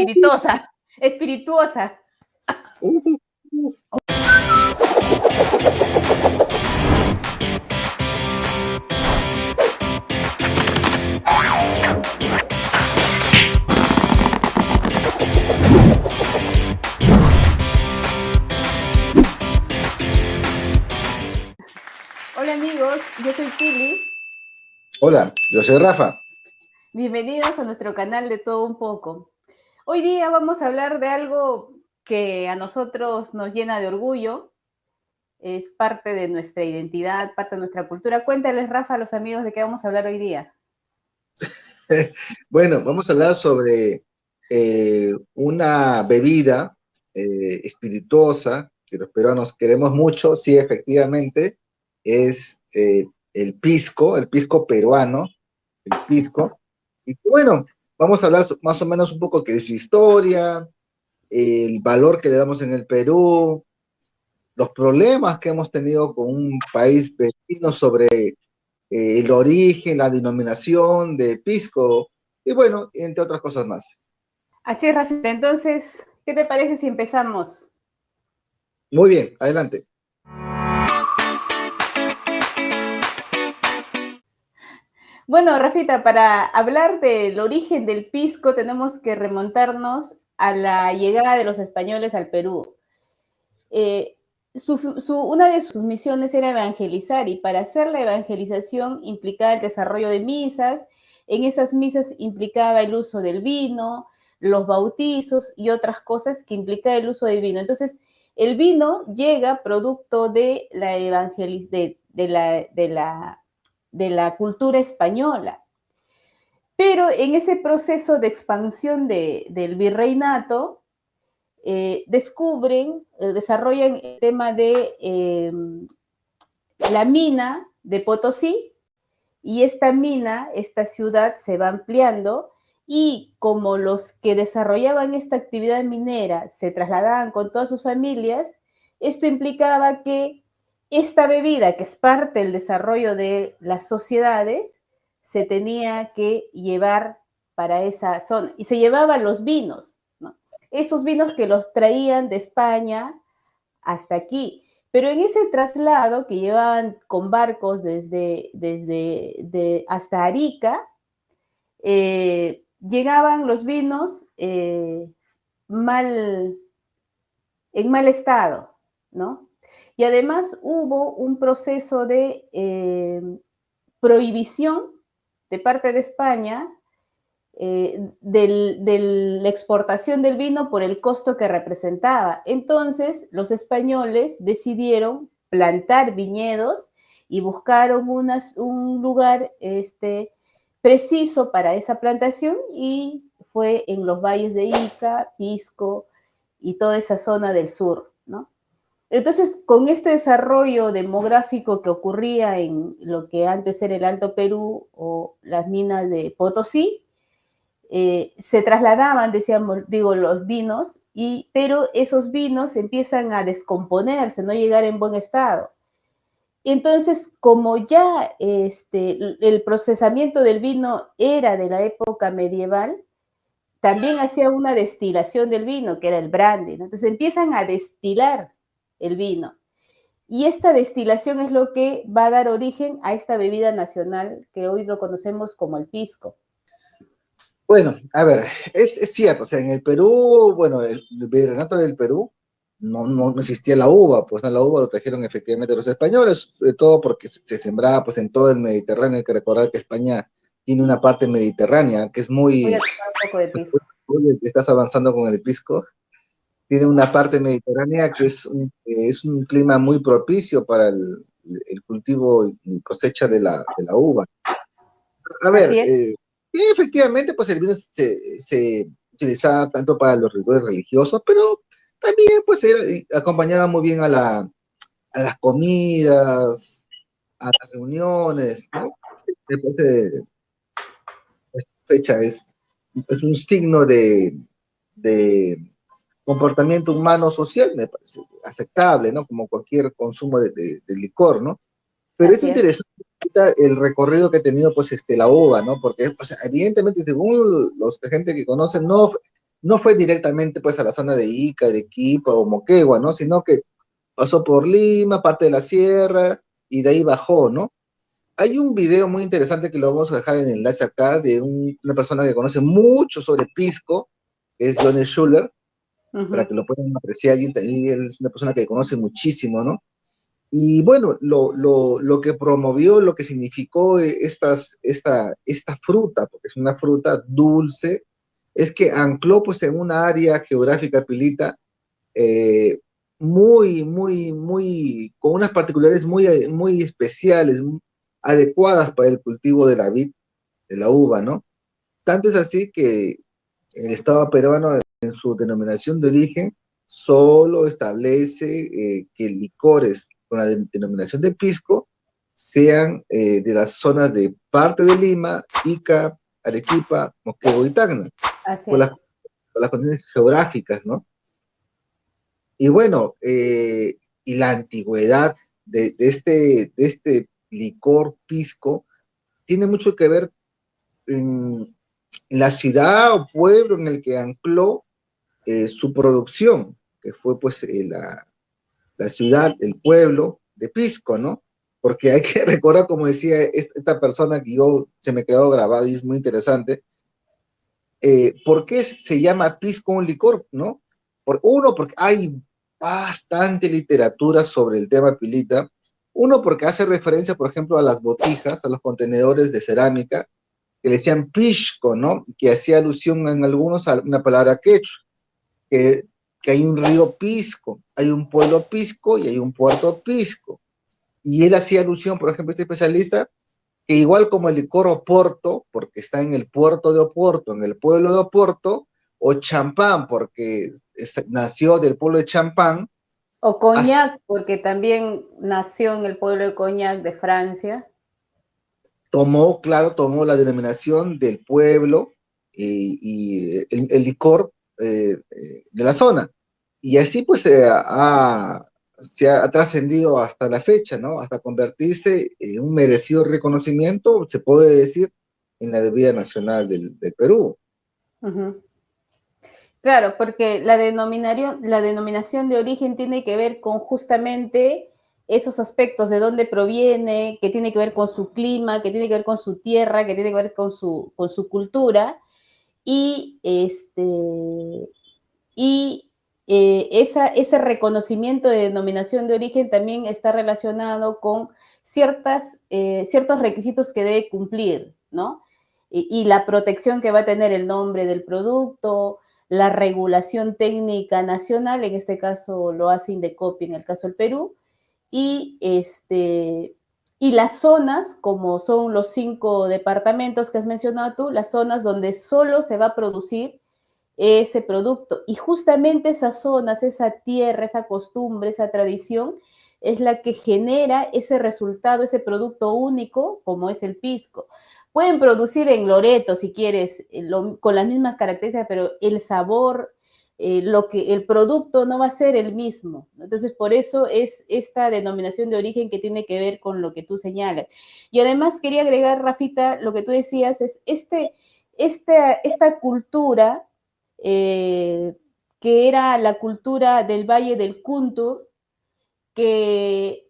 espirituosa, espirituosa. Hola amigos, yo soy Pili. Hola, yo soy Rafa. Bienvenidos a nuestro canal de Todo Un Poco. Hoy día vamos a hablar de algo que a nosotros nos llena de orgullo, es parte de nuestra identidad, parte de nuestra cultura. Cuéntales, Rafa, a los amigos de qué vamos a hablar hoy día. Bueno, vamos a hablar sobre una bebida espirituosa que los peruanos queremos mucho, sí, efectivamente, es el pisco peruano, el pisco. Y bueno, vamos a hablar más o menos un poco de su historia, el valor que le damos en el Perú, los problemas que hemos tenido con un país vecino sobre el origen, la denominación de pisco, y bueno, entre otras cosas más. Así es, Rafa. Entonces, ¿qué te parece si empezamos? Muy bien, adelante. Bueno, Rafita, para hablar del origen del pisco tenemos que remontarnos a la llegada de los españoles al Perú. Una de sus misiones era evangelizar, y para hacer la evangelización implicaba el desarrollo de misas. En esas misas implicaba el uso del vino, los bautizos y otras cosas que implicaba el uso del vino. Entonces, el vino llega producto de la de la cultura española. Pero en ese proceso de expansión del virreinato, desarrollan el tema de la mina de Potosí, y esta ciudad se va ampliando, y como los que desarrollaban esta actividad minera se trasladaban con todas sus familias, esto implicaba que esta bebida, que es parte del desarrollo de las sociedades, se tenía que llevar para esa zona, y se llevaban los vinos, ¿no? Esos vinos que los traían de España hasta aquí. Pero en ese traslado que llevaban con barcos hasta Arica, llegaban los vinos en mal estado, ¿no? Y además hubo un proceso de prohibición de parte de España de la exportación del vino por el costo que representaba. Entonces, los españoles decidieron plantar viñedos y buscaron un lugar preciso para esa plantación, y fue en los valles de Ica, Pisco y toda esa zona del sur, ¿no? Entonces, con este desarrollo demográfico que ocurría en lo que antes era el Alto Perú o las minas de Potosí, se trasladaban, los vinos, pero esos vinos empiezan a descomponerse, no llegar en buen estado. Entonces, como ya el procesamiento del vino era de la época medieval, también hacía una destilación del vino, que era el brandy, ¿no? Entonces empiezan a destilar el vino. Y esta destilación es lo que va a dar origen a esta bebida nacional que hoy lo conocemos como el pisco. Bueno, a ver, es cierto, o sea, en el Perú, bueno, el virreinato del Perú no existía la uva, pues no, la uva lo trajeron efectivamente los españoles, sobre todo porque se sembraba pues en todo el Mediterráneo. Hay que recordar que España tiene una parte mediterránea que es Voy a muy... tomar un poco de pisco. Oye, estás avanzando con el pisco. Tiene una parte mediterránea que es un clima muy propicio para el cultivo y cosecha de la uva. A ver, Así es. sí, efectivamente, pues el vino se utilizaba tanto para los rituales religiosos, pero también pues acompañaba muy bien a las comidas, a las reuniones, ¿no? Me parece, esta fecha es un signo de comportamiento humano social, me parece aceptable, ¿no? Como cualquier consumo de licor, ¿no? Pero es Así es. interesante el recorrido que ha tenido, pues, la uva, ¿no? Porque, o sea, evidentemente, según la gente que conoce, no no fue directamente pues a la zona de Ica, Arequipa o Moquegua, ¿no? Sino que pasó por Lima, parte de la sierra, y de ahí bajó, ¿no? Hay un video muy interesante que lo vamos a dejar en el enlace acá de una persona que conoce mucho sobre pisco, que es Johnny Schuller, para que lo puedan apreciar, y él es una persona que conoce muchísimo, ¿no? Y bueno, lo que promovió, lo que significó esta fruta, porque es una fruta dulce, es que ancló pues en una área geográfica pilita eh, con unas particularidades muy especiales, adecuadas para el cultivo de la vid, de la uva, ¿no? Tanto es así que el Estado peruano, en su denominación de origen, solo establece que licores con la denominación de pisco sean de las zonas de parte de Lima, Ica, Arequipa, Moquegua y Tacna, Así por es. por las condiciones geográficas, ¿no? Y bueno, y la antigüedad de este licor pisco tiene mucho que ver en la ciudad o pueblo en el que ancló su producción, que fue pues la ciudad, el pueblo de Pisco, ¿no? Porque hay que recordar, como decía esta persona que yo se me quedó grabado y es muy interesante, ¿por qué se llama pisco un licor, no? Uno, porque hay bastante literatura sobre el tema pilita. Uno, porque hace referencia, por ejemplo, a las botijas, a los contenedores de cerámica, que le decían pisco, ¿no? Que hacía alusión en algunos a una palabra quechua, que, que hay un río Pisco, hay un pueblo Pisco y hay un puerto Pisco. Y él hacía alusión, por ejemplo, este especialista, que igual como el licor Oporto, porque está en el puerto de Oporto, en el pueblo de Oporto, o champán, porque nació del pueblo de Champán, O hasta Cognac, porque también nació en el pueblo de Cognac de Francia. tomó, claro, tomó la denominación del pueblo y el licor de la zona. Y así pues se ha trascendido hasta la fecha, ¿no? Hasta convertirse en un merecido reconocimiento, se puede decir, en la bebida nacional del Perú. Ujú. Claro, porque la denominación de origen tiene que ver con justamente esos aspectos de dónde proviene, que tiene que ver con su clima, que tiene que ver con su tierra, que tiene que ver con su cultura, y, y ese reconocimiento de denominación de origen también está relacionado con ciertos requisitos que debe cumplir, ¿no? Y la protección que va a tener el nombre del producto, la regulación técnica nacional, en este caso lo hace Indecopi en el caso del Perú, y, y las zonas, como son los 5 departamentos que has mencionado tú, las zonas donde solo se va a producir ese producto. Y justamente esas zonas, esa tierra, esa costumbre, esa tradición, es la que genera ese resultado, ese producto único, como es el pisco. Pueden producir en Loreto, si quieres, con las mismas características, pero el sabor, el producto no va a ser el mismo. Entonces, por eso es esta denominación de origen que tiene que ver con lo que tú señalas. Y además quería agregar, Rafita, lo que tú decías es esta cultura eh, que era la cultura del Valle del Kuntur, que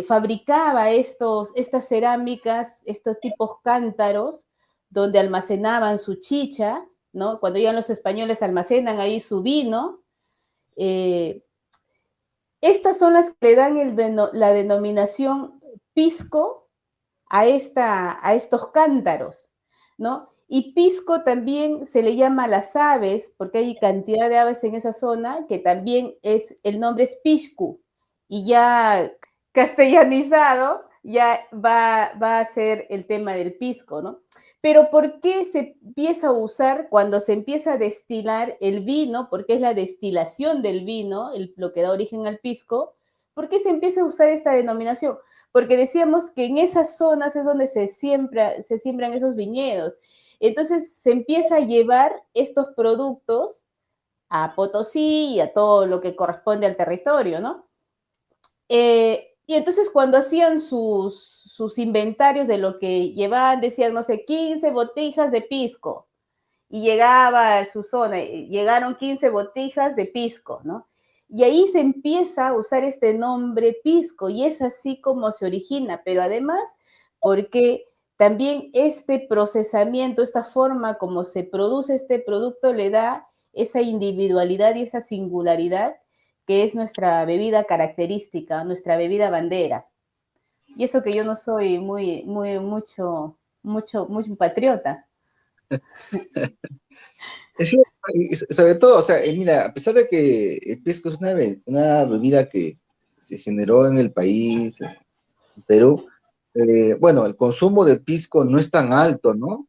fabricaba estas cerámicas, estos tipos cántaros, donde almacenaban su chicha, ¿no? Cuando llegan los españoles almacenan ahí su vino. Eh, Estas son las que le dan la denominación pisco a estos cántaros, ¿no? Y pisco también se le llama a las aves, porque hay cantidad de aves en esa zona, que también el nombre es piscu, y ya castellanizado ya va a ser el tema del pisco, ¿no? Pero ¿por qué se empieza a usar cuando se empieza a destilar el vino? Porque es la destilación del vino lo que da origen al pisco. ¿Por qué se empieza a usar esta denominación? Porque decíamos que en esas zonas es donde se siembran esos viñedos. Entonces se empieza a llevar estos productos a Potosí y a todo lo que corresponde al territorio, ¿no? Y entonces cuando hacían sus inventarios de lo que llevaban, decían, no sé, 15 botijas de pisco. y llegaba a su zona, llegaron 15 botijas de pisco, ¿no? Y ahí se empieza a usar este nombre pisco y es así como se origina, pero además porque también este procesamiento, esta forma como se produce este producto le da esa individualidad y esa singularidad que es nuestra bebida característica, nuestra bebida bandera. Y eso que yo no soy muy patriota. Es cierto, y sobre todo, o sea, mira, a pesar de que el pisco es una bebida que se generó en el país, en Perú, bueno, el consumo de pisco no es tan alto, ¿no?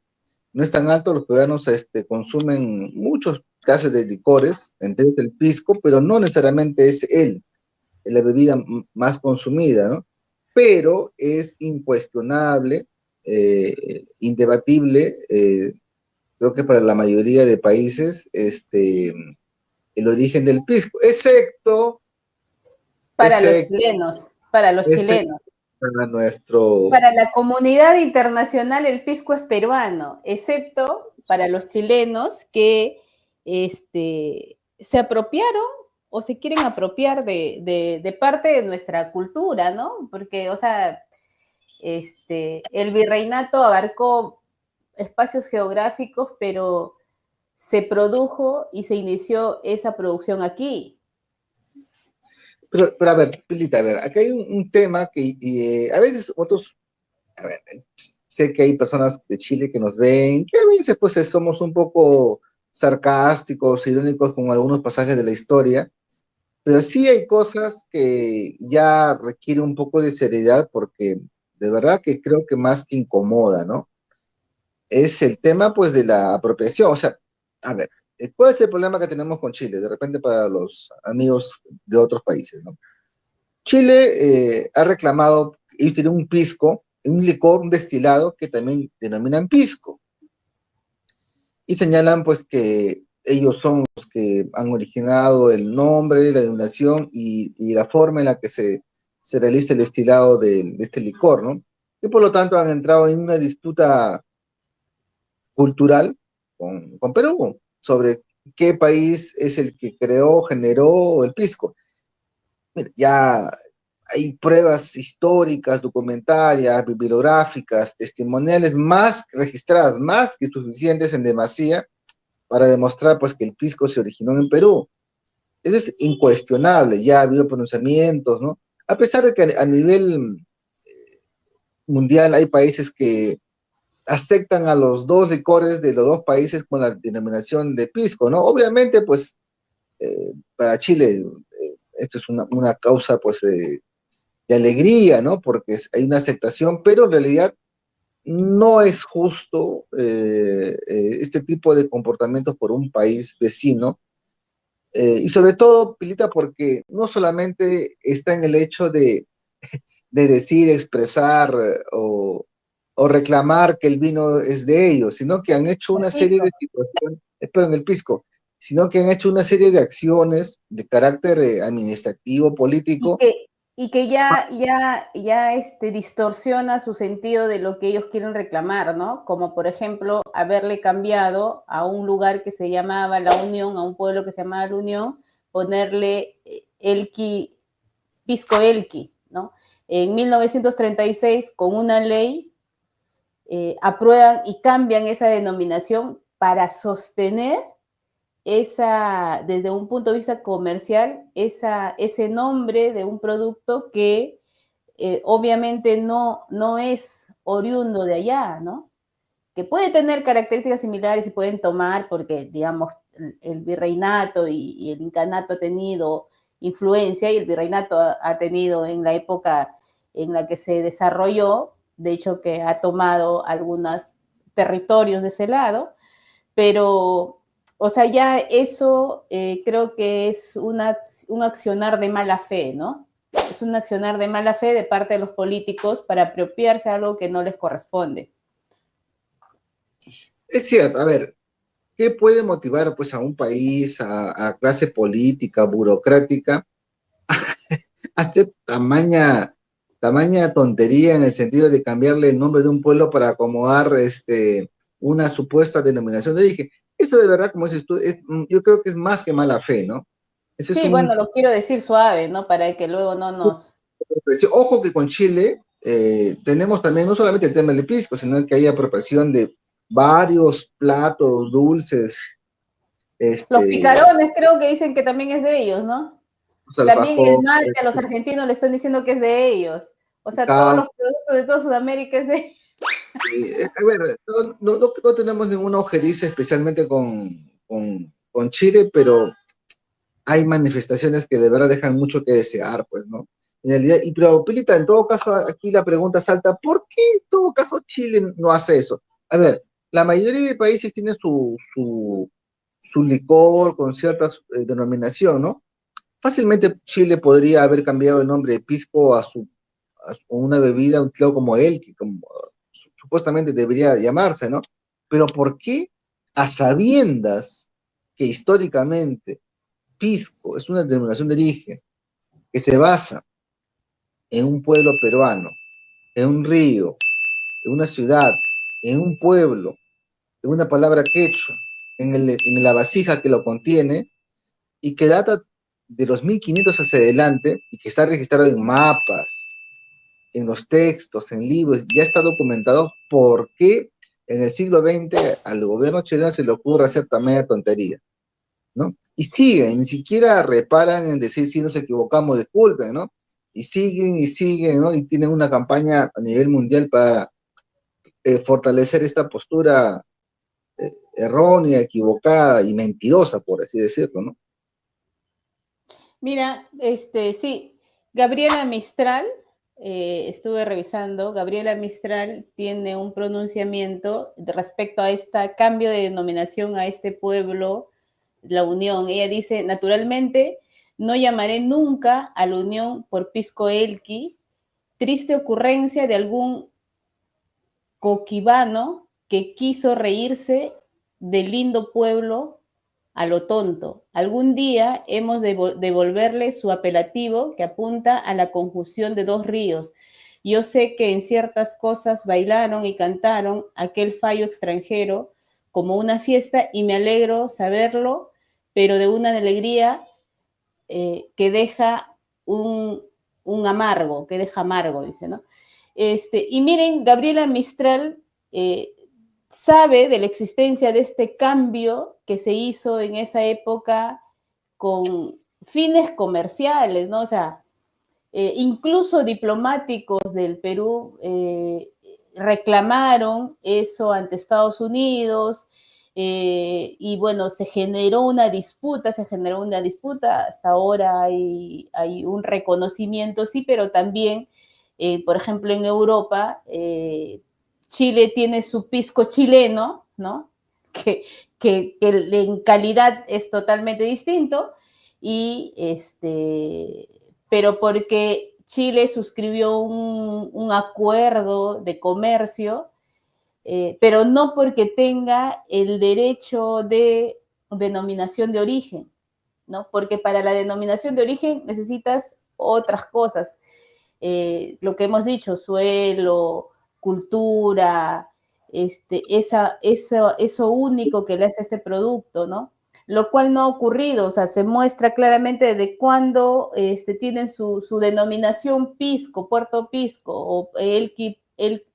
No es tan alto, los peruanos consumen muchos clases de licores, entre ellos el pisco, pero no necesariamente es la bebida más consumida, ¿no? Pero es incuestionable, indebatible, creo que para la mayoría de países, el origen del pisco, Para los excepto chilenos, para los chilenos. para nuestro... Para la comunidad internacional el pisco es peruano, excepto para los chilenos que se apropiaron o se quieren apropiar de parte de nuestra cultura, ¿no? Porque, o sea, el virreinato abarcó espacios geográficos, pero se produjo y se inició esa producción aquí. Pero a ver, Pilita, a ver, acá hay un tema que a veces otros, a ver, sé que hay personas de Chile que nos ven, que a veces pues somos un poco sarcásticos, irónicos con algunos pasajes de la historia, pero sí hay cosas que ya requieren un poco de seriedad porque de verdad que creo que más que incomoda, ¿no? Es el tema pues de la apropiación, o sea, a ver, ¿cuál es el problema que tenemos con Chile? De repente para los amigos de otros países, ¿no? Chile ha reclamado, ellos tienen un pisco, un licor, un destilado que también denominan pisco, y señalan pues que ellos son los que han originado el nombre, la denominación y la forma en la que se realiza el destilado de este licor, ¿no? Y por lo tanto han entrado en una disputa cultural con Perú sobre qué país es el que creó, generó el pisco. Mira, ya hay pruebas históricas, documentarias, bibliográficas, testimoniales más registradas, más que suficientes en demasía para demostrar pues que el pisco se originó en Perú. Eso es incuestionable, ya ha habido pronunciamientos, ¿no? A pesar de que a nivel mundial hay países que aceptan a los dos licores de los dos países con la denominación de pisco, ¿no? Obviamente, pues, para Chile esto es una causa, pues, de alegría, ¿no? Porque hay una aceptación, pero en realidad no es justo este tipo de comportamientos por un país vecino. Y sobre todo, Pilita, porque no solamente está en el hecho de decir, expresar o reclamar que el vino es de ellos, sino que han hecho una serie de situaciones, espero en el pisco, sino que han hecho una serie de acciones de carácter administrativo, Y político. que, y que ya distorsiona su sentido de lo que ellos quieren reclamar, ¿no? Como por ejemplo haberle cambiado a un lugar que se llamaba La Unión, a un pueblo que se llamaba La Unión, ponerle Elqui, Pisco Elqui, ¿no? En 1936, con una ley, aprueban y cambian esa denominación para sostener desde un punto de vista comercial, ese nombre de un producto que obviamente no es oriundo de allá, ¿no? Que puede tener características similares y pueden tomar, porque, digamos, el virreinato y el incanato ha tenido influencia y el virreinato ha tenido en la época en la que se desarrolló, de hecho que ha tomado algunos territorios de ese lado, pero, o sea, ya eso creo que es un accionar de mala fe, ¿no? Es un accionar de mala fe de parte de los políticos para apropiarse a algo que no les corresponde. Es cierto, a ver, ¿qué puede motivar pues a un país, a clase política, burocrática, a hacer tamaña tontería en el sentido de cambiarle el nombre de un pueblo para acomodar una supuesta denominación de origen? Eso de verdad, como dices tú, yo creo que es más que mala fe, ¿no? Ese es Sí, bueno, lo quiero decir suave, ¿no? Para que luego no nos... Ojo que con Chile tenemos también no solamente el tema del pisco, sino que hay apropiación de varios platos dulces, Los este, picarones creo que dicen que también es de ellos, ¿no? los También el alfajores, mate a los argentinos le están diciendo que es de ellos. O sea, todos los productos de toda Sudamérica es de ellos. a ver, no tenemos ninguna ojeriza especialmente con Chile, pero hay manifestaciones que de verdad dejan mucho que desear, pues, ¿no? En el día, y pero, Pilita, en todo caso, aquí la pregunta salta, ¿por qué en todo caso Chile no hace eso? A ver, la mayoría de países tiene su licor con cierta denominación, ¿no? Fácilmente Chile podría haber cambiado el nombre de pisco a una bebida, un claro como él, que como, supuestamente debería llamarse, ¿no? Pero ¿por qué a sabiendas que históricamente pisco es una denominación de origen que se basa en un pueblo peruano, en un río, en una ciudad, en un pueblo, en una palabra quechua, en la vasija que lo contiene y que data de los 1500 hacia adelante y que está registrado en mapas, en los textos, en libros, ya está documentado por qué en el siglo XX al gobierno chileno se le ocurre hacer tamaña tontería, ¿no? Y siguen, ni siquiera reparan en decir si nos equivocamos, disculpen, ¿no? Y siguen, ¿no? Y tienen una campaña a nivel mundial para fortalecer esta postura errónea, equivocada y mentirosa, por así decirlo, ¿no? Mira, sí, Gabriela Mistral, estuve revisando, Gabriela Mistral tiene un pronunciamiento respecto a este cambio de denominación a este pueblo, la Unión. Ella dice, naturalmente, no llamaré nunca a la Unión por Pisco Elqui, triste ocurrencia de algún coquibano que quiso reírse del lindo pueblo a lo tonto. Algún día hemos de devolverle su apelativo que apunta a la conjunción de dos ríos. Yo sé que en ciertas cosas bailaron y cantaron aquel fallo extranjero como una fiesta y me alegro saberlo, pero de una alegría que deja amargo, que deja amargo, dice, ¿no? Y miren, Gabriela Mistral eh, sabe de la existencia de este cambio que se hizo en esa época con fines comerciales, ¿no? O sea, incluso diplomáticos del Perú reclamaron eso ante Estados Unidos y bueno, se generó una disputa, hasta ahora hay un reconocimiento, sí, pero también, por ejemplo, en Europa, Chile tiene su pisco chileno, ¿no? Que, que en calidad es totalmente distinto y pero porque Chile suscribió un acuerdo de comercio, pero no porque tenga el derecho de denominación de origen, ¿no? Porque para la denominación de origen necesitas otras cosas, lo que hemos dicho, suelo, cultura, eso único que le hace a este producto, ¿no? Lo cual no ha ocurrido, o sea, se muestra claramente de cuándo tienen su denominación Pisco, Puerto Pisco, o el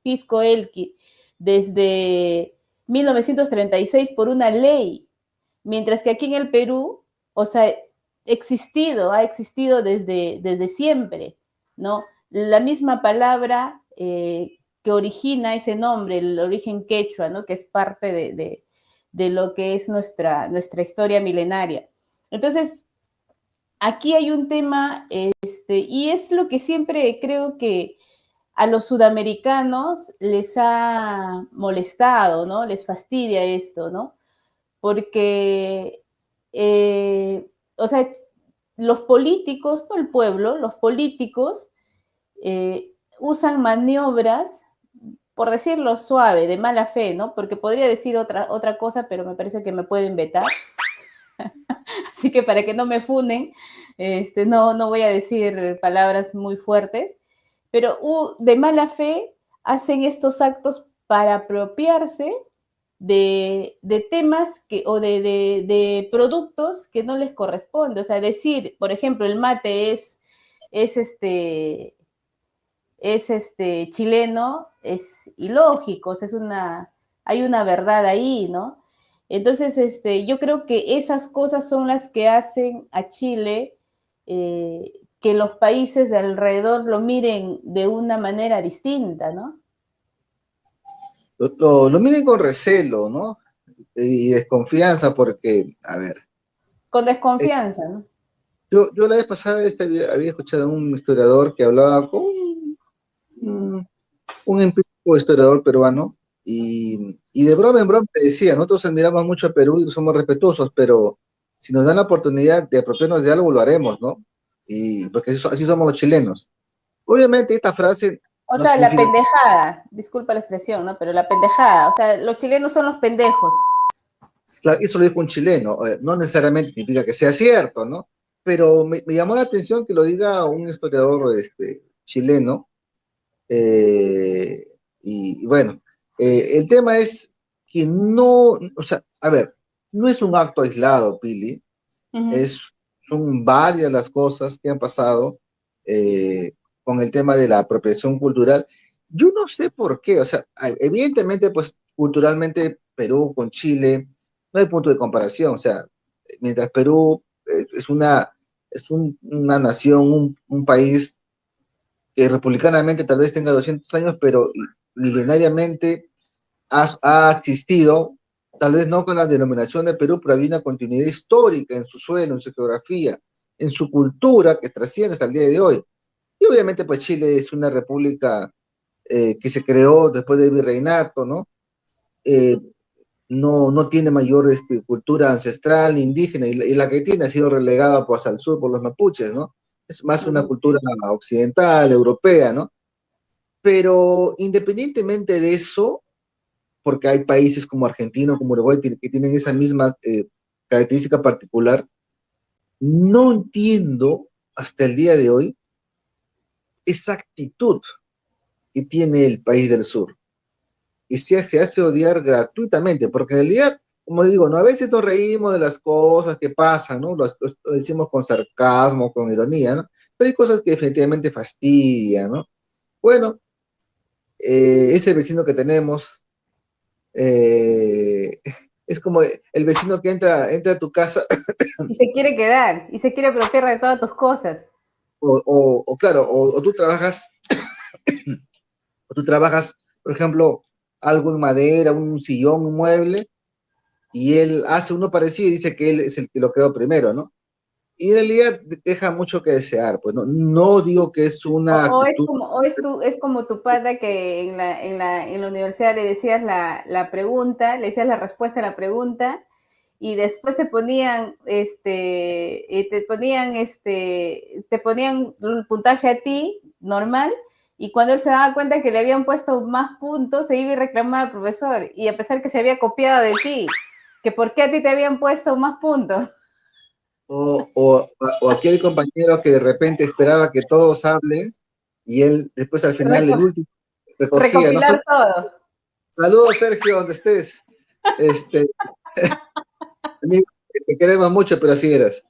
Pisco Elqui, desde 1936 por una ley, mientras que aquí en el Perú, o sea, ha existido desde siempre, ¿no? La misma palabra que origina ese nombre, el origen quechua, ¿no? Que es parte de lo que es nuestra historia milenaria. Entonces, aquí hay un tema, y es lo que siempre creo que a los sudamericanos les ha molestado, ¿no? Les fastidia esto, ¿no? Porque, o sea, los políticos, no el pueblo, los políticos usan maniobras, por decirlo suave, de mala fe, ¿no? Porque podría decir otra cosa, pero me parece que me pueden vetar. Así que para que no me funen, no voy a decir palabras muy fuertes, pero de mala fe hacen estos actos para apropiarse de temas o de productos que no les corresponde. O sea, decir, por ejemplo, el mate es chileno, es ilógico, o sea, hay una verdad ahí, ¿no? Entonces, yo creo que esas cosas son las que hacen a Chile que los países de alrededor lo miren de una manera distinta, ¿no? Lo miren con recelo, ¿no? Y desconfianza porque, a ver, Con eh, desconfianza, ¿no? yo la vez pasada había escuchado a un historiador que hablaba con un empírico historiador peruano y de broma en broma te decía, nosotros admiramos mucho a Perú y somos respetuosos, pero si nos dan la oportunidad de apropiarnos de algo, lo haremos, ¿no? Y porque así somos los chilenos. Obviamente esta frase O no sea, la significa, pendejada, disculpa la expresión, ¿no? Pero la pendejada, o sea, los chilenos son los pendejos. claro, eso lo dijo un chileno, no necesariamente significa que sea cierto, ¿no? Pero me llamó la atención que lo diga un historiador chileno, y bueno, el tema es que no, o sea, a ver, no es un acto aislado, Pili, Uh -huh. son varias las cosas que han pasado eh, con el tema de la apropiación cultural. Yo no sé por qué, o sea, evidentemente, pues culturalmente Perú con Chile no hay punto de comparación, o sea, mientras Perú una nación, un país que republicanamente tal vez tenga 200 años, pero milenariamente ha existido, tal vez no con la denominación de Perú, pero había una continuidad histórica en su suelo, en su geografía, en su cultura que trasciende hasta el día de hoy. Y obviamente pues Chile es una república que se creó después del virreinato, ¿no? Eh, no tiene mayor cultura ancestral ni indígena, y la que tiene ha sido relegada pues al sur por los mapuches, ¿no? Es más Uh una -huh. cultura occidental, europea, ¿no? Pero independientemente de eso, porque hay países como Argentina, como Uruguay, que tienen esa misma característica particular, no entiendo hasta el día de hoy esa actitud que tiene el país del sur. Y se hace odiar gratuitamente, porque en realidad, como digo, ¿no? A veces nos reímos de las cosas que pasan, ¿no? Lo decimos con sarcasmo, con ironía, ¿no? Pero hay cosas que definitivamente fastidian, ¿no? Bueno, ese vecino que tenemos, eh, es como el vecino que entra a tu casa Y se quiere quedar, y se quiere apropiar de todas tus cosas. claro, o tú trabajas, por ejemplo, algo en madera, un sillón, un mueble, y él hace uno parecido y dice que él es el que lo creó primero, ¿no? Y en realidad deja mucho que desear, pues no digo que es una actitud. Es como tu pata que en la universidad le decías la pregunta, le decías la respuesta a la pregunta, y después te ponían el puntaje a ti, normal, y cuando él se daba cuenta que le habían puesto más puntos, se iba y reclamaba al profesor, y a pesar que se había copiado de ti, que por qué a ti te habían puesto más puntos. O aquel compañero que de repente esperaba que todos hablen y él después al final, el último, recogía, ¿no? Recopilar todo. Saludos, Sergio, donde estés. Este, amigo, te queremos mucho, pero así eras.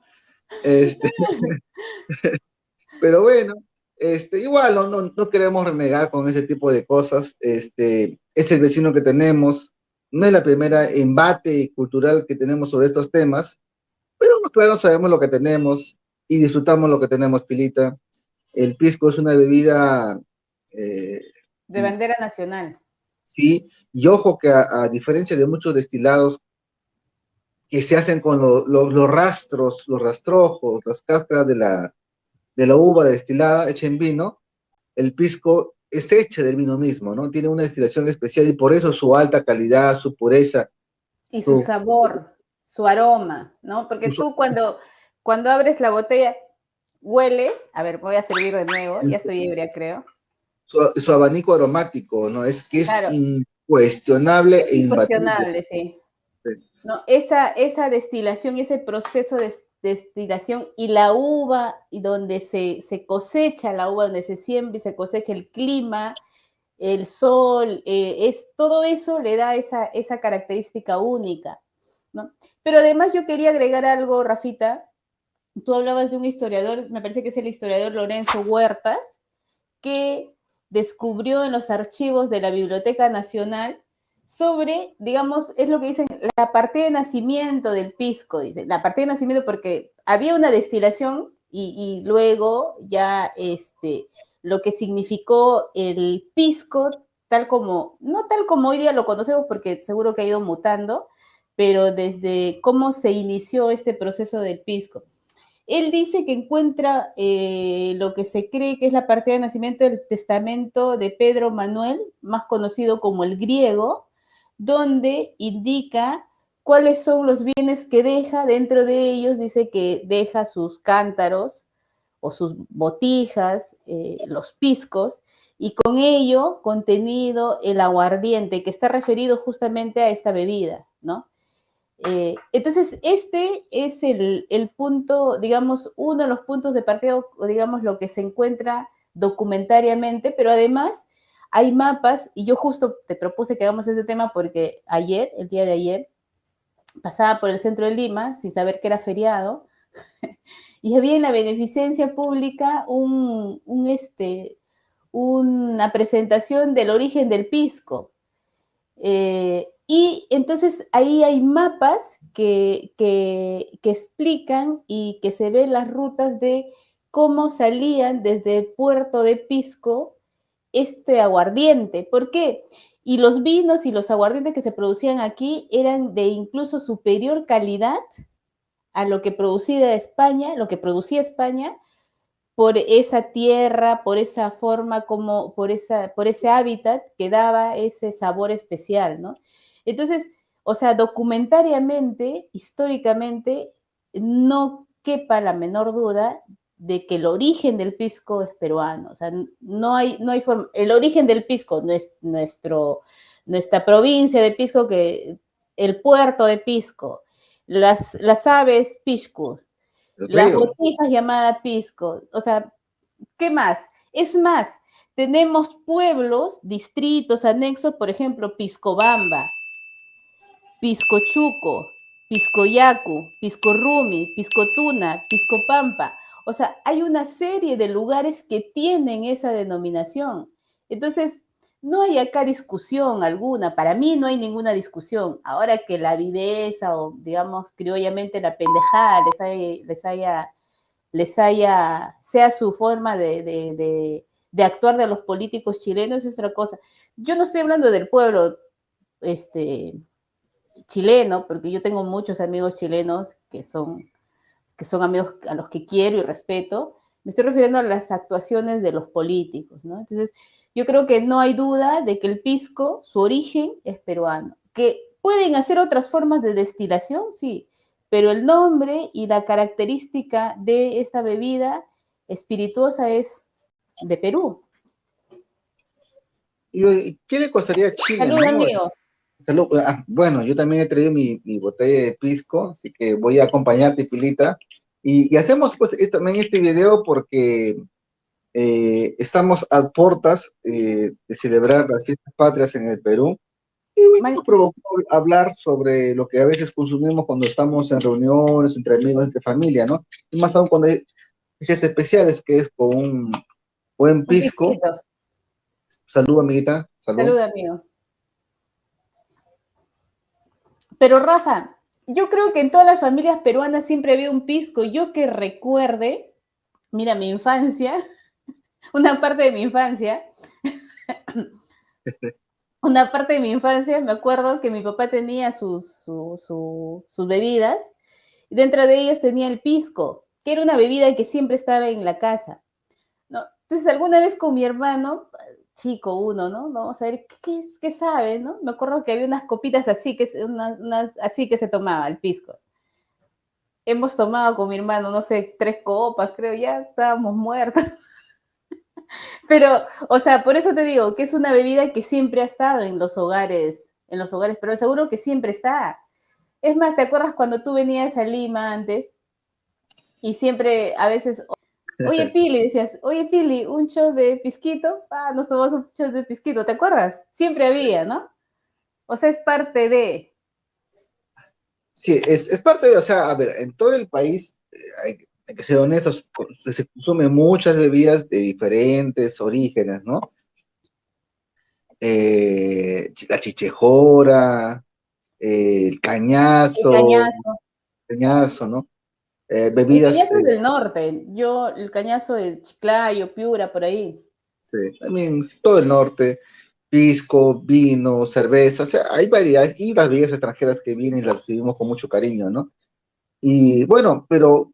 Este, pero bueno, igual no queremos renegar con ese tipo de cosas. Es el vecino que tenemos, no es la primera embate cultural que tenemos sobre estos temas, pero claro, sabemos lo que tenemos y disfrutamos lo que tenemos, Pilita. El pisco es una bebida, eh, De bandera nacional. sí, y ojo que a diferencia de muchos destilados que se hacen con los rastros, los rastrojos, las cáscaras de la uva destilada hecha en vino, el pisco es hecha del vino mismo, ¿no? Tiene una destilación especial y por eso su alta calidad, su pureza, Y su su, sabor, su aroma, ¿no? Porque su, tú cuando abres la botella, hueles, a ver, voy a servir de nuevo, ya estoy ebria, creo. su abanico aromático, ¿no? Es que es Claro, incuestionable es e imbatible. incuestionable, sí. Sí. ¿No? Esa destilación, ese proceso de destilación y la uva, y donde se cosecha la uva, donde se siembra y se cosecha el clima, el sol, todo eso le da esa característica única, ¿no? Pero además yo quería agregar algo, Rafita. Tú hablabas de un historiador, me parece que es el historiador Lorenzo Huertas, que descubrió en los archivos de la Biblioteca Nacional sobre, digamos, es lo que dicen, la partida de nacimiento del pisco, dice, la partida de nacimiento porque había una destilación y luego ya lo que significó el pisco, tal como, no tal como hoy día lo conocemos porque seguro que ha ido mutando, pero desde cómo se inició este proceso del pisco. Él dice que encuentra lo que se cree que es la partida de nacimiento del testamento de Pedro Manuel, más conocido como el griego, donde indica cuáles son los bienes que deja. Dentro de ellos dice que deja sus cántaros o sus botijas, los piscos, y con ello contenido el aguardiente, que está referido justamente a esta bebida, ¿no? Entonces, este es el punto, digamos, uno de los puntos de partida, o digamos, lo que se encuentra documentariamente, pero además hay mapas, y yo justo te propuse que hagamos este tema porque ayer, el día de ayer, pasaba por el centro de Lima sin saber que era feriado, y había en la beneficencia pública una presentación del origen del pisco. Y entonces ahí hay mapas que explican y que se ven las rutas de cómo salían desde el puerto de Pisco este aguardiente. ¿Por qué? Y los vinos y los aguardientes que se producían aquí eran de incluso superior calidad a lo que producía España, por esa tierra, por esa forma, como, por ese hábitat que daba ese sabor especial, ¿no? Entonces, o sea, documentariamente, históricamente, no quepa la menor duda de que el origen del pisco es peruano. O sea, no hay forma. El origen del pisco no es nuestra provincia de Pisco, que el puerto de Pisco, las aves piscus, El las río. botijas llamadas pisco. O sea, ¿qué más? Es más, tenemos pueblos, distritos anexos, por ejemplo, Piscobamba, Piscochuco, Piscoyacu, Piscorrumi, Piscotuna, Piscopampa. O sea, hay una serie de lugares que tienen esa denominación. Entonces, no hay acá discusión alguna. Para mí no hay ninguna discusión. Ahora que la viveza o, digamos, criollamente la pendejada sea su forma de actuar de los políticos chilenos, es otra cosa. Yo no estoy hablando del pueblo chileno, porque yo tengo muchos amigos chilenos que son amigos a los que quiero y respeto. Me estoy refiriendo a las actuaciones de los políticos, ¿no? Entonces, yo creo que no hay duda de que el pisco, su origen es peruano. Que pueden hacer otras formas de destilación, sí, pero el nombre y la característica de esta bebida espirituosa es de Perú. ¿Y qué le costaría a Chile, Salud, no? amigo. Bueno, yo también he traído mi botella de pisco, así que voy a acompañarte, Pilita. Y hacemos pues también este video porque estamos a puertas de celebrar las fiestas patrias en el Perú. Y bueno, Mal- nos provocó hablar sobre lo que a veces consumimos cuando estamos en reuniones, entre amigos, entre familia, ¿no? Y más aún cuando hay fechas especiales, que es con un buen Un pisco. pisquito. Salud, amiguita, salud. Salud, amigo. Pero Rafa, yo creo que en todas las familias peruanas siempre había un pisco. Yo que recuerde, mira, mi infancia, una parte de mi infancia, me acuerdo que mi papá tenía sus bebidas y dentro de ellos tenía el pisco, que era una bebida que siempre estaba en la casa, ¿no? Entonces, alguna vez con mi hermano, chico uno, ¿no? Vamos a ver qué sabe, ¿no? Me acuerdo que había unas copitas así así que se tomaba el pisco. Hemos tomado con mi hermano, no sé, 3 copas, creo, ya estábamos muertos. Pero, o sea, por eso te digo que es una bebida que siempre ha estado en los hogares, pero seguro que siempre está. Es más, ¿te acuerdas cuando tú venías a Lima antes y siempre, a veces, Oye, Pili, decías, oye, Pili, un shot de pisquito. Ah, nos tomamos un shot de pisquito, ¿te acuerdas? Siempre había, ¿no? O sea, es parte de... Sí, es parte de, o sea, a ver, en todo el país, hay que ser honestos, se consumen muchas bebidas de diferentes orígenes, ¿no? La chichejora, El cañazo. cañazo, ¿no? El Bebidas, cañazo es del norte. Yo, el cañazo de Chiclayo, Piura, por ahí. también todo el norte, pisco, vino, cerveza, o sea, hay variedades, y las bebidas extranjeras que vienen y las recibimos con mucho cariño, ¿no? Y bueno, pero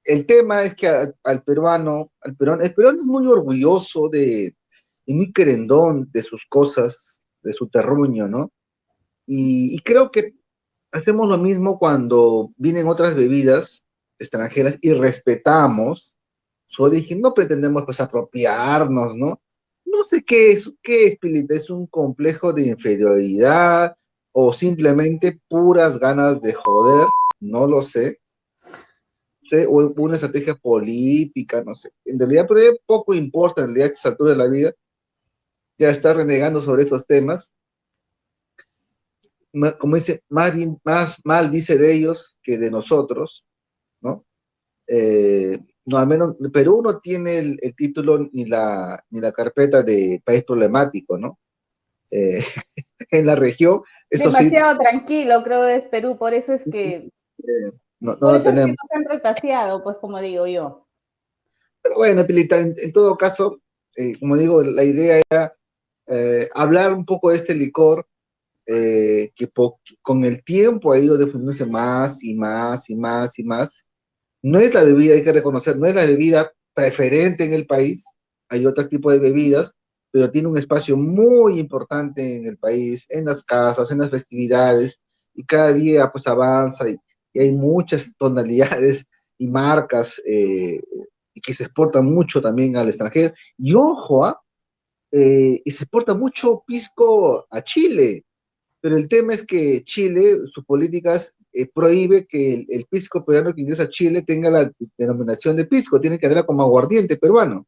el tema es que el peruano es muy orgulloso y muy querendón de sus cosas, de su terruño, ¿no? Y creo que hacemos lo mismo cuando vienen otras bebidas extranjeras y respetamos su origen, no pretendemos pues apropiarnos, ¿no? No sé qué es, Pilita, es un complejo de inferioridad o simplemente puras ganas de joder, no lo sé, o una estrategia política, no sé. En realidad, pero poco importa en realidad a esta altura de la vida, ya estar renegando sobre esos temas, como dice, más bien, más mal dice de ellos que de nosotros, ¿no? No, al menos Perú no tiene el título ni la carpeta de país problemático, ¿no? Eh, en la región, eso sí, Demasiado tranquilo, creo, es Perú. no Por lo eso es que tenemos. nos han retaseado, pues, como digo yo. Pero bueno, Pilita, en todo caso, como digo, la idea era hablar un poco de este licor con el tiempo ha ido difundiéndose más y más y más y más. No es la bebida, hay que reconocer, no es la bebida preferente en el país, hay otro tipo de bebidas, pero tiene un espacio muy importante en el país, en las casas, en las festividades, y cada día pues avanza y hay muchas tonalidades y marcas y que se exportan mucho también al extranjero. Y ojo, y se exporta mucho pisco a Chile, pero el tema es que Chile, sus políticas prohíbe que el pisco peruano que ingresa a Chile tenga la denominación de pisco, tiene que tenerla como aguardiente peruano.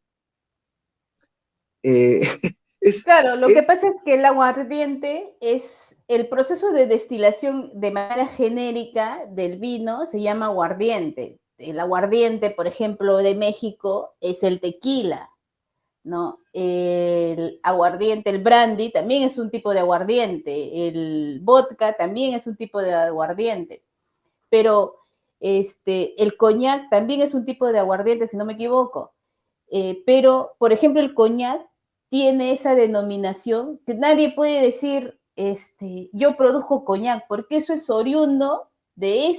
Eh, es, Claro, lo es, que pasa es que el aguardiente es el proceso de destilación de manera genérica del vino, se llama aguardiente. El aguardiente, por ejemplo, de México es el tequila, ¿no? El aguardiente, el brandy también es un tipo de aguardiente, el vodka también es un tipo de aguardiente, pero el coñac también es un tipo de aguardiente, si no me equivoco. Pero, por ejemplo, el coñac tiene esa denominación que nadie puede decir, yo produjo coñac, porque eso es oriundo de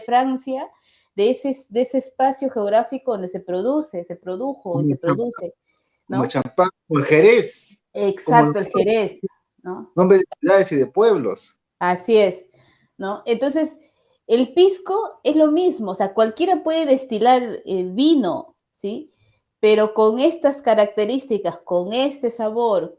Francia, de ese espacio geográfico donde se produjo y se produce, como el ¿no? champán, como el Jerez, como Exacto, el Jerez, ¿no? nombres de ciudades y de pueblos. Así es, ¿no? Entonces, el pisco es lo mismo, o sea, cualquiera puede destilar vino, ¿sí? Pero con estas características, con este sabor,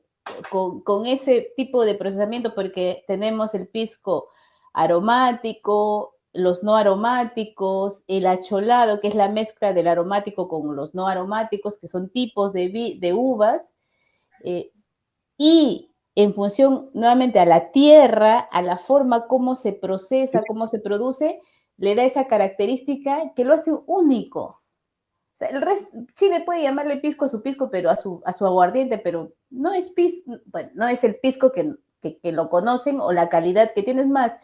con ese tipo de procesamiento, porque tenemos el pisco aromático, los no aromáticos, el acholado, que es la mezcla del aromático con los no aromáticos, que son tipos de uvas, eh, y en función nuevamente a la tierra, a la forma como se procesa, cómo se produce, le da esa característica que lo hace único. O sea, el resto, Chile puede llamarle pisco a su pisco, pero a su aguardiente, pero no es bueno, no es el pisco que lo conocen o la calidad que tiene. Es más,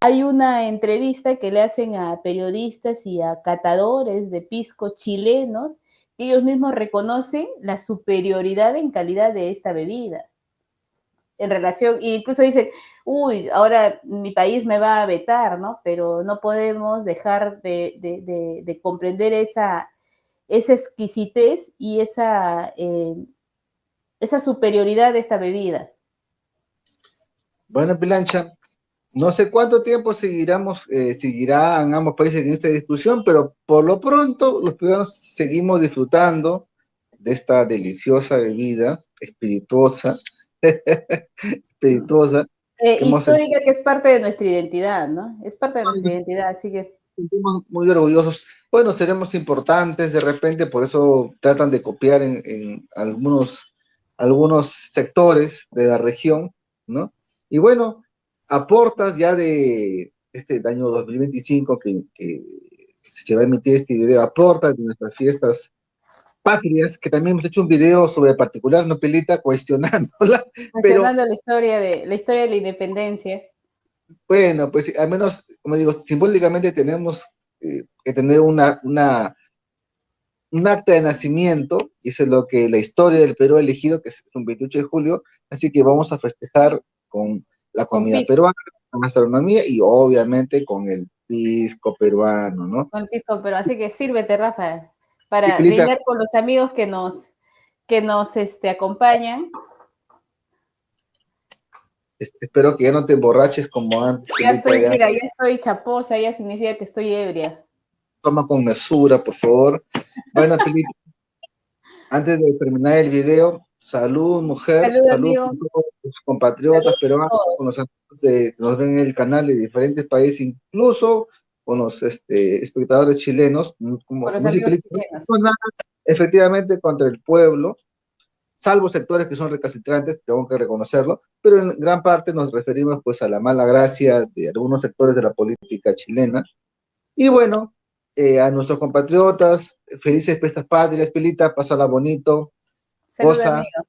hay una entrevista que le hacen a periodistas y a catadores de pisco chilenos que ellos mismos reconocen la superioridad en calidad de esta bebida en relación, e incluso dicen, uy, ahora mi país me va a vetar, ¿no? Pero no podemos dejar de comprender esa exquisitez y esa superioridad de esta bebida. Bueno, Pilancha, no sé cuánto tiempo seguirán ambos países en esta discusión, pero por lo pronto los peruanos seguimos disfrutando de esta deliciosa bebida espirituosa, espirituosa que hemos Histórica que es parte de nuestra identidad, ¿no? Es parte de nuestra identidad, así que... sentimos muy orgullosos. Bueno, seremos importantes de repente, por eso tratan de copiar en algunos sectores de la región, ¿no? Y bueno, aportas ya de este año 2025 que se va a emitir este video, aportas de nuestras fiestas patrias, que también hemos hecho un video sobre particular, no Pelita, cuestionándola, pero Mencionando la historia de la independencia. bueno, pues al menos, como digo, simbólicamente tenemos que tener un acta de nacimiento, y eso es lo que la historia del Perú ha elegido, que es un 28 de julio, así que vamos a festejar con la Con comida pisco, peruana, con la gastronomía y obviamente con el pisco peruano, ¿no? con pisco, pero así que sírvete, Rafa, Sí, para Pilita, brindar con los amigos que nos acompañan. espero que ya no te emborraches como antes, Ya Pilita, estoy, ya mira, ya estoy chaposa, ya significa que estoy ebria. toma con mesura, por favor. Bueno, Pilita, antes de terminar el video, salud, mujer, Salud, salud amigo. con todos tus Salud compatriotas peruanos, a todos. con los amigos que nos ven en el canal de diferentes países, incluso con los espectadores chilenos, Por como, los como dice amigos Película, chilenos. no es nada efectivamente contra el pueblo, salvo sectores que son recalcitrantes, tengo que reconocerlo, pero en gran parte nos referimos pues a la mala gracia de algunos sectores de la política chilena. Y bueno, a nuestros compatriotas, felices fiestas patrias, Pilita, pásala bonito, Salud, goza, amigo.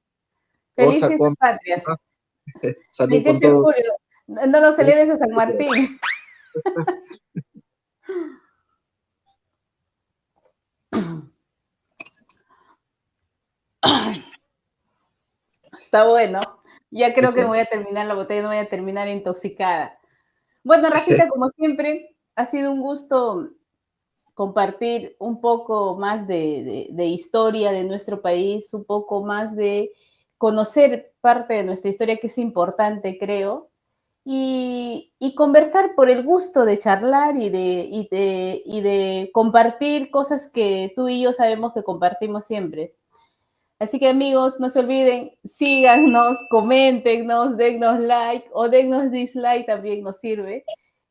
Feliz goza fiestas con, patrias. ¿no? Salud con 28 de todo. julio. No lo celebres a San Martín. Está bueno. Ya creo que me voy a terminar la botella, no voy a terminar intoxicada. Bueno, Rafita, como siempre, ha sido un gusto compartir un poco más de historia de nuestro país, un poco más de conocer parte de nuestra historia que es importante, creo, y conversar por el gusto de charlar y de compartir cosas que tú y yo sabemos que compartimos siempre. Así que amigos, no se olviden, síganos, coméntenos, dennos like o dennos dislike, también nos sirve.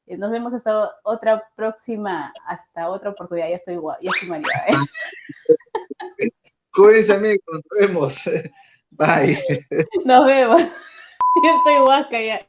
Nos vemos hasta otra oportunidad. Ya estoy, ya estoy mareada. Cuídense, amigos, nos vemos. Bye. Nos vemos. Yo estoy guasca ya.